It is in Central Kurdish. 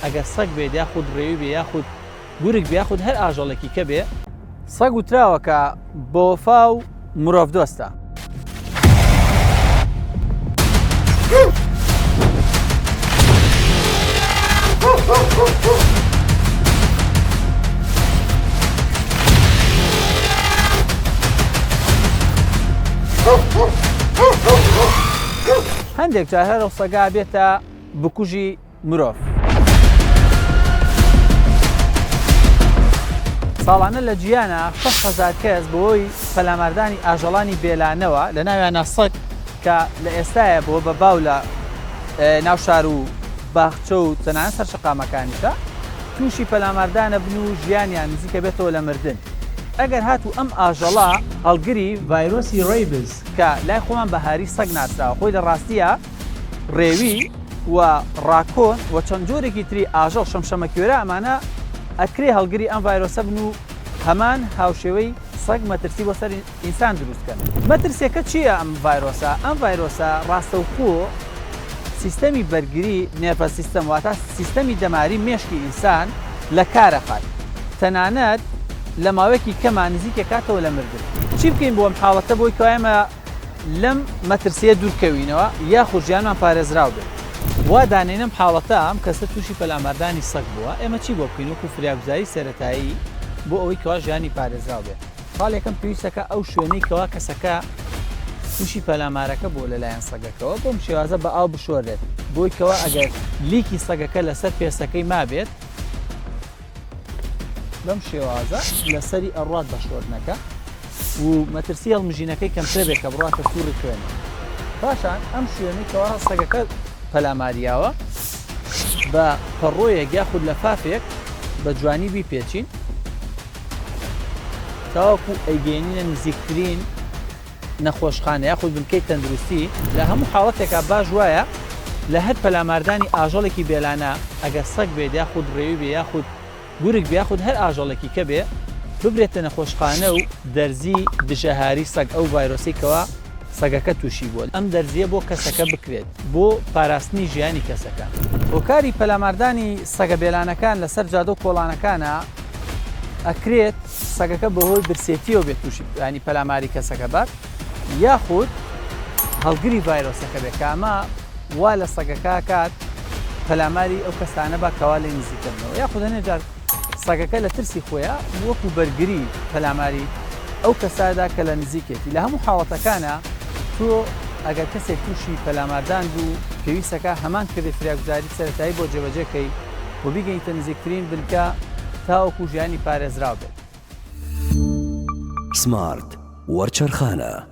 ئەگەر سەگ بێت یاخود ڕێوی بێ یاخود گورگ بێ یاخود هەر ئاژەڵێکی کە بێ سەگ وتراوە کە بۆ وەفا و مرۆڤ دۆستە. هەندێک جار هەر سەگا بێتە بکوژی مرۆڤ. ساڵانە لە جیانە 6,000 کەس بۆی پەلاماردانی ئاژەڵانی بێلانەوە لە ناویانە سەگ کە لە ئێستایە بۆ بە باو لە ناو شار و باخچە و تەنانەت سەرشەقامەکانیشە تووشی پەلاماردانە بن و ژیانیان نزیکە بێتەوە لە مردن. ئەگەر هاتوو ئەم ئاژەڵە هەڵگری ڤایرۆسی ڕێیبز کە لای خۆمان بەهاری سەگ ناسراوە خۆی لە ڕاستیە ڕێوی و ڕاکۆن و چەند جۆرێکی تری ئاژەڵ شەمشەمەکوێرە ئەمانە ئەکرێ هەڵگری ئەم ڤایرۆسە بن و هەمان هاوشێوەی سەگ مەترسی بۆ سەر ئینسان دروستکەن. مەترسیەکە چییە ئەم ڤایرۆسە؟ ئەم ڤایرۆسە ڕاستەوخۆ سیستەمی بەرگری نێرڤە سیستەم واتە سیستەمی دەماری مێشکی ئینسان لە کارەخات. تەنانەت لە ماوەیەکی کەمان نزیکە کاتەوە لە مردن. چی بکەین بۆ ئەم حاڵەتە بۆی کە ئێمە لەم مەترسیە دوورکەوینەوە یاخود ژیانمان پارێزراو بێت. وا دانێنم حاڵەتە ئەم کەسە تووشی پەلاماردانی سەگ بووە ئێمە چی بۆ بکەین وەکو فریاگوزاری سەرەتایی بۆ ئەوەی کەوا ژیانی پارێزراو بێت. خاڵ یەکەم پێویستەکە ئەو شوێنەی کەوا کەسەکە تووشی پەلامارەکە بۆ لەلایەن سەگەکەەوە بۆم شێوازە بە ئاو بشۆرێت بۆی کەوا ئەگەر لیکی سەگەکە لەسەر پێسەکەی مابێت بەم شێوازە لەسەری ئەڕات بە شۆردنەکە و مەترسی هەڵمژینەکەی کەمتر بێت کە بڕاتە سووری خوێنە. پاشان ئەم شوێنەی کەوا سەگەکە پەلاماریاوە بە پەڕۆیەک یاخود لە فافێک بە جوانی بیپێچین تاوەکو ئەیگەێنینە نزیکترین نەخۆشخانە یاخود بنکەی تەندروستی. لە هەموو حاڵەتێکە باش وایە لە هەر پەلاماردانی ئاژەڵێکی بێلانە ئەگەر سەگ بێت یاخود ڕێوی بێ یاخود گورگ بێ یاخود هەر ئاژەڵێکی کە بێ ببرێتە نەخۆشخانە و دەرزی دژەهاری سەگ ئەو ڤایرۆسێکەوە سەگەکە تووشی بووە. ئەم دەرزیە بۆ کەسەکە بکرێت بۆ پاراستنی ژیانی کەسەکە. هۆکاری پەلاماردانی سەگە بێلانەکان لەسەر جادە و کۆڵانەکانە ئەکرێت سەگەکە بەهۆی برسێتیەوە بێت تووشی ینی پەلاماری کەسەکە بات یاخود هەڵگری ڤایرۆسەکە بێت کە ئەمە وا لە سەگەکە کات پەلاماری ئەو کەسانە بە کەوا لێ نزیکەبنەوە یاخود هەنێ جار سەگەکە لە ترسی خۆیە وەکو بەرگری پەلاماری ئەو کەسادا کە لە نزیکێتی. لە هەموو حاڵەتەکانە تۆ ئەگەر کەسێک تووشی پەلاماردان بوو پێویستەکە هەمان کردی فریاگوزاری سەرەتایی بۆ جێبەجێکەی بۆ بیگەیتە نزیکترین بنکە تاوەکو ژیانی پارێزراو بێت. سمارت وەرچەرخانە.